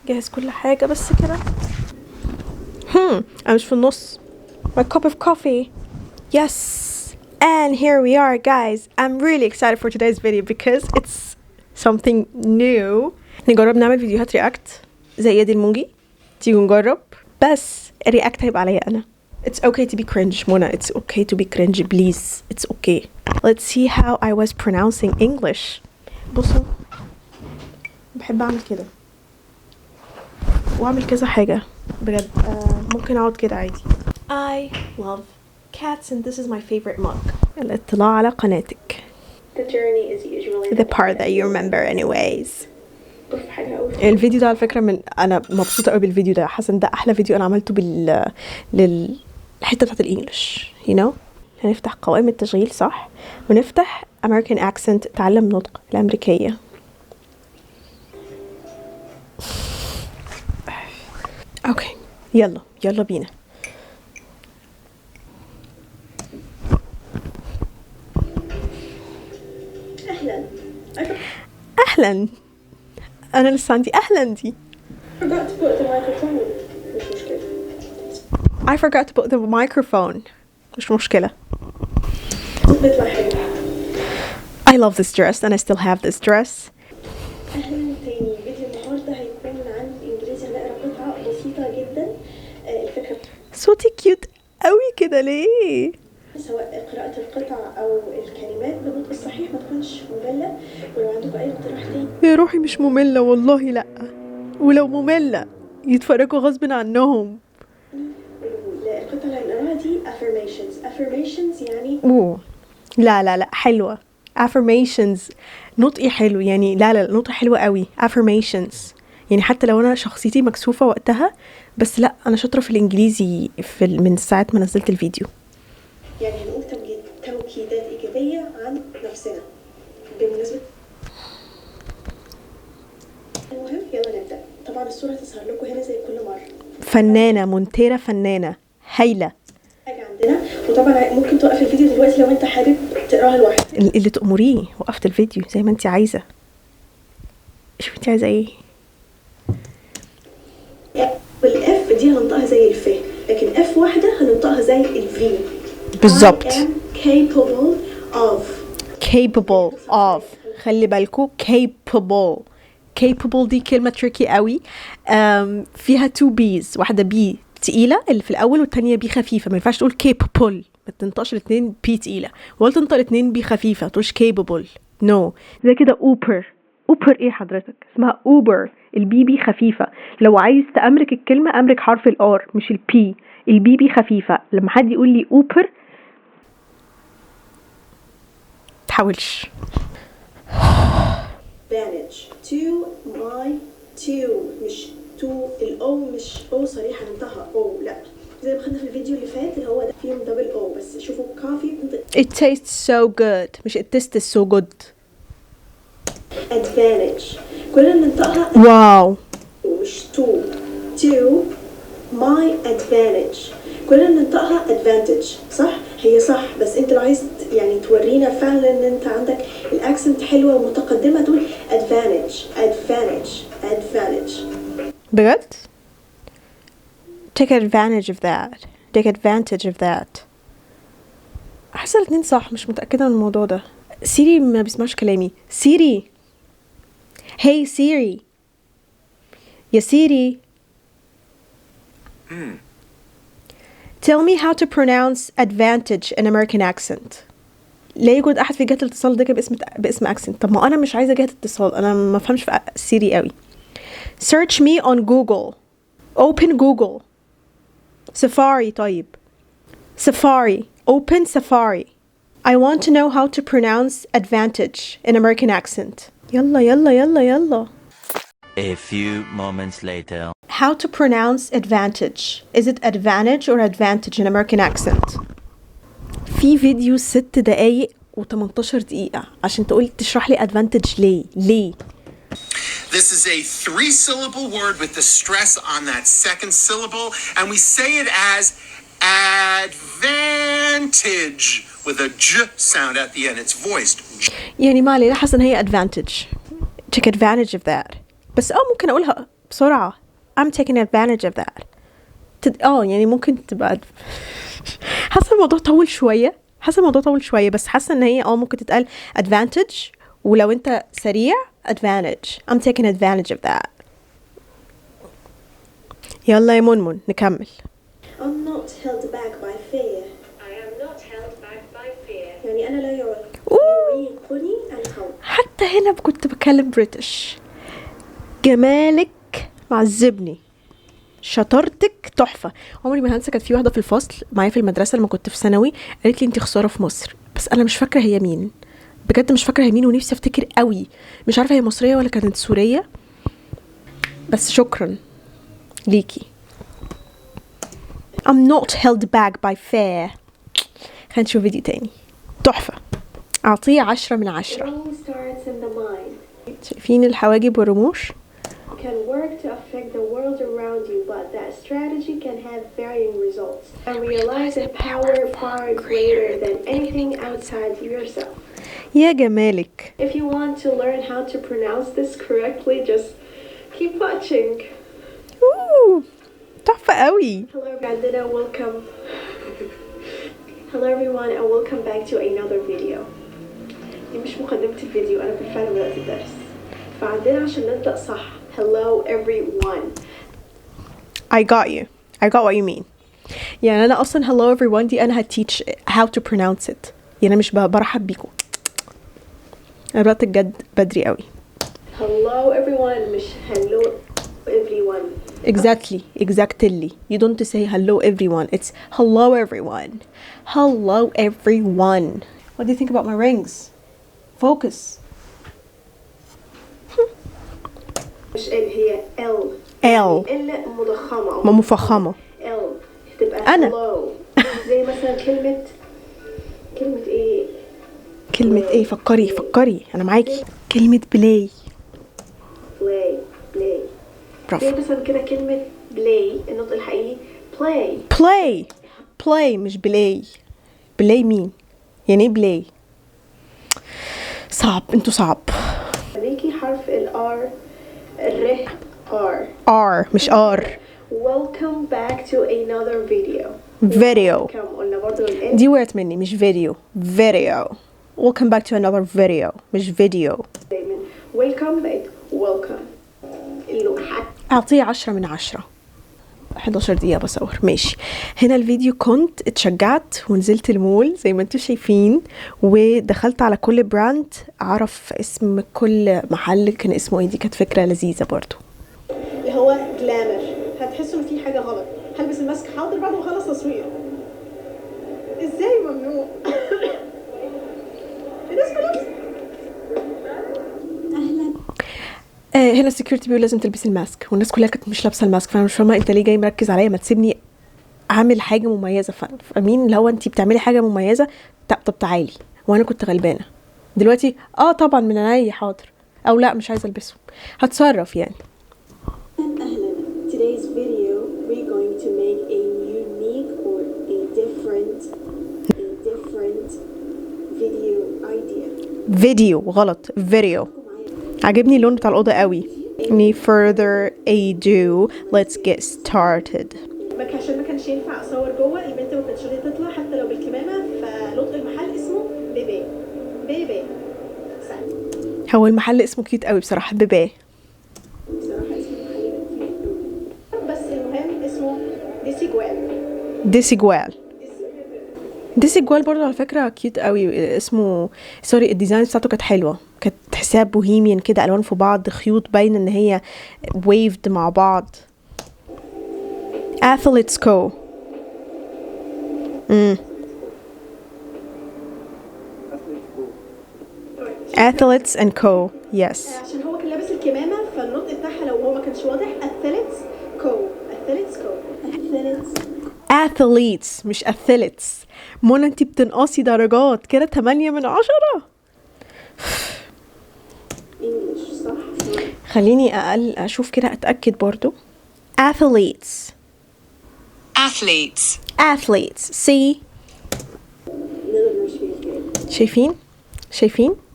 جهز كل حاجة بس كده. أنا مش في النص. My cup of coffee. Yes. And here we are guys. I'm really excited for today's video because it's something new. نجرب نعمل فيديوهات رياكت زي يدي الموجي. تيجوا نجرب. بس الرياكت هيبقى عليا أنا. It's okay to be cringe منى. It's okay to be cringe please. It's okay. Let's see how I was pronouncing English. بصوا بحب أعمل كده واعمل كذا حاجة بجد. ممكن اقعد كده عادي. I love cats and this is my favorite mug. الاطلاع على قناتك. The journey is usually The part that you remember anyways. الفيديو ده على فكرة انا مبسوطة قوي بالفيديو ده. حاسة ان ده احلى فيديو انا عملته للحتة بتاعت الانجليش you know. هنفتح قوائم التشغيل صح ونفتح American accent تعلم نطق الامريكية. اوكي يلا بينا. اهلا انا لسه عندي اهلا دي. I forgot to put the microphone. مش مشكلة. I love this dress and I still have this dress. اهلا تاني. فيديو النهارده هيكون عن الانجليزي. هنقرا قطعه بسيطه جدا. الفكره صوتي كيوت قوي كده ليه؟ سواء قراءه القطع او الكلمات بالنطق الصحيح ما تكونش ممله. ولو عندكم اي اقتراح تاني يا روحي مش مملة والله لا. ولو مملة يتفرجوا غصب عنهم. القطعه اللي هنقراها دي affirmations يعني لا حلوة. affirmations نطقي حلو يعني. لا نطقي حلو قوي. affirmations يعني حتى لو انا شخصيتي مكسوفة وقتها بس لا انا شاطرة في الانجليزي من ساعة ما نزلت الفيديو. يعني هنقول توكيدات ايجابية عن نفسنا. بالمناسبة المهم يلا نبدأ. طبعا الصورة هتظهر لكم هنا زي كل مرة. فنانة مونتيرا فنانة هايلة حاجة عندنا. وطبعا ممكن توقف الفيديو دلوقتي لو انت حابب تقراها لوحدك. اللي تأمريه. وقفت الفيديو زي ما انت عايزة. شوف انت عايزة ايه. والاف دي هننطقها زي الف لكن اف واحدة هننطقها زي الفي بالظبط. capable of خلي بالكو capable دي كلمة تريكي قوي. فيها 2 بيز. واحدة بي تقيلة اللي في الأول والتانية بي خفيفة. ما ينفعش تقول capable. ما تنطقش الاتنين بي تقيلة ولا تنطق الاتنين بي خفيفة. تقولش capable no. زي كده اوبر ايه حضرتك اسمها اوبر. البي بي خفيفة. لو عايز تأمرك الكلمة أمرك حرف الار مش البي. البي بي خفيفة. لما حد يقول لي اوبر تحاولش. advantage مش تو. الاو مش او صريحة ننطقها او لا زي ما خدنا في الفيديو اللي فات اللي هو ده فيهم دبل او. بس شوفوا كافي it tastes so good مش it tastes so good. advantage كلنا ننطقها واو مش تو my advantage. كلنا ننطقها advantage صح. هي صح بس انت لو عايز يعني تورينا فعلا ان انت عندك الاكسنت حلوة ومتقدمة تقول advantage بجد. take advantage of that. احسن الاتنين صح. مش متأكدة من الموضوع ده. سيري ما بيسمعش كلامي. سيري hey سيري يا سيري tell me how to pronounce advantage in American accent. لا يوجد احد في جهة الاتصال ده باسم accent. طب ما انا مش عايزة جهة اتصال. انا ما فهمش في سيري قوي. search me on Google. open Google. Safari طيب. Safari. open Safari. I want to know how to pronounce advantage in American accent. يلا. A few moments later. How to pronounce advantage. Is it advantage or advantage in American accent? في فيديو 6 دقايق و18 دقيقة عشان تشرح لي advantage ليه. This is a 3-syllable word with the stress on that second syllable, and we say it as advantage with a j sound at the end. It's voiced. يعني ما علينا. حاسة ان هي advantage. Take advantage of that. بس ممكن اقولها بسرعة. I'm taking advantage of that. يعني ممكن تبقى حاسة الموضوع طول شوية بس حاسة ان هي ممكن تتقال advantage، ولو انت سريع advantage. I'm taking advantage of that. يلا يا منمن نكمل. I'm not held back by fear. I am not held back by fear. يعني أنا لا يعيقني الخوف. حتى هنا كنت بتكلم بريتش. جمالك معذبني، شطارتك تحفة. عمري ما هنسى، كانت في واحدة في الفصل معايا في المدرسة لما كنت في ثانوي قالت لي انتي خسارة في مصر، بس انا مش فاكرة هي مين، بجد مش فاكرة هي مين، ونفسي افتكر قوي. مش عارفة هي مصرية ولا كانت سورية، بس شكرا ليكي. I'm not held back by fear. خلينا نشوف فيديو تاني تحفة، أعطيه 10 من 10. It all starts in the mind. شايفين الحواجب والرموش؟ Can work to affect the world around you, but that strategy can have varying results. And realize a power far greater than anything outside yourself. يا جمالك. If you want to learn how to pronounce this correctly, just keep watching. تحفة قوي. Hello everyone, welcome. Hello everyone and welcome back to another video. دي مش مقدمة الفيديو، أنا بالفعل بدأت الدرس، فعندنا عشان نبدأ صح. Hello everyone. I got what you mean. يعني أنا أصلا hello everyone دي أنا teach how to pronounce it. يعني مش برحب بيكم. أنا بدأت الجد بدري قوي. Hello everyone مش hello everyone. Exactly. You don't say hello everyone. It's hello everyone. Hello everyone. What do you think about my rings? Focus. مش ال، هي L. L. ال مضخمة. ما مفخمة. L تبقى أنا. hello. زي مثلا كلمة إيه؟ كلمة إيه؟ فكري أنا معاكي. كلمة بلاي. play. برافو. زي مثلا كده كلمة play، النطق الحقيقي play مش بلاي. بلاي مين؟ يعني إيه بلاي؟ صعب، انتوا صعب. ليكي حرف ال R، الر R مش R. Welcome back to another video. قلنا برضو دي وقعت مني، مش فيديو. Welcome back to another video مش فيديو. دايما welcome بقت welcome. أعطيه 10 من 10. 11 دقيقة بصور ماشي. هنا الفيديو كنت اتشجعت ونزلت المول زي ما انتوا شايفين، ودخلت على كل براند اعرف اسم كل محل كان اسمه ايه. دي كانت فكرة لذيذة برضو. اللي هو جلامر. هتحسوا ان في حاجة غلط. هلبس الماسك حاضر بعد ما اخلص تصوير. ازاي ممنوع؟ الناس كلها هنا السكيورتي بيقول لازم تلبسي الماسك، والناس كلها كانت مش لابسه الماسك، فانا مش فاهمه انت ليه جاي مركز عليا، ما تسيبني اعمل حاجه مميزه. فاهمين اللي هو انت بتعملي حاجه مميزه، طب تعالي. وانا كنت غلبانه دلوقتي. طبعا من عيني حاضر، او لا مش عايزه البسه، هتصرف يعني. أهلا. Today's video we're going to make a unique or a different video idea. فيديو غلط، فيديو. عجبني اللون بتاع الأوضة قوي. Any further ado, let's get started. عشان ما كانش ينفع اصور جوه، البنت ما كانتش تطلع حتى لو بالكمامه، فنطق المحل اسمه بيبي. سهل. هو المحل اسمه كيوت قوي بصراحة، بيبي. بصراحه اسم المحل كيوت، بس المهم اسمه ديسيجوال برضو على فكرة كيوت قوي اسمه. سوري، الديزاين بتاعته كانت حلوة، كانت تحسها بوهيميان كده، الوان في بعض، خيوط باينه ان هي ويفد مع بعض. Athletes Co. Athletes and Co. Yes. عشان هو كان لابس الكمامه، فالنطق بتاعها لو هو ما كانش واضح Athletes Athletes مش athletes. منى انتي بتنقصي درجات كده. 8 من 10. انجلش صح. خليني اشوف كده اتاكد برضو. Athletes. See.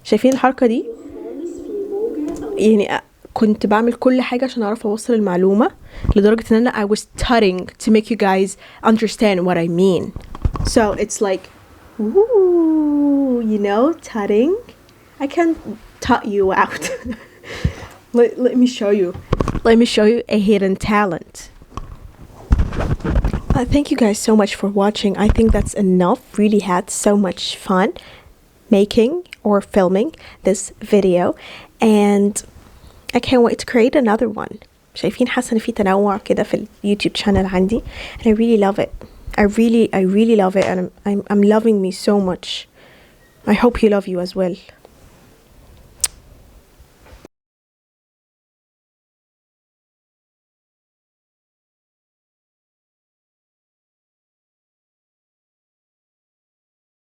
شايفين الحركه دي؟ يعني كنت بعمل كل حاجة عشان أعرف أوصل المعلومة لدرجة إن أنا I was studying to make you guys understand what I mean. So it's like, ooh, you know, tutting. I can tut you out. Let me show you. Let me show you a hidden talent. Thank you guys so much for watching. I think that's enough. Really had so much fun making or filming this video, and I can't wait to create another one. شايفين حاسة إن في تنوع كده في اليوتيوب channel عندي, and I really love it. I really love it, and I'm loving me so much. I hope you love you as well.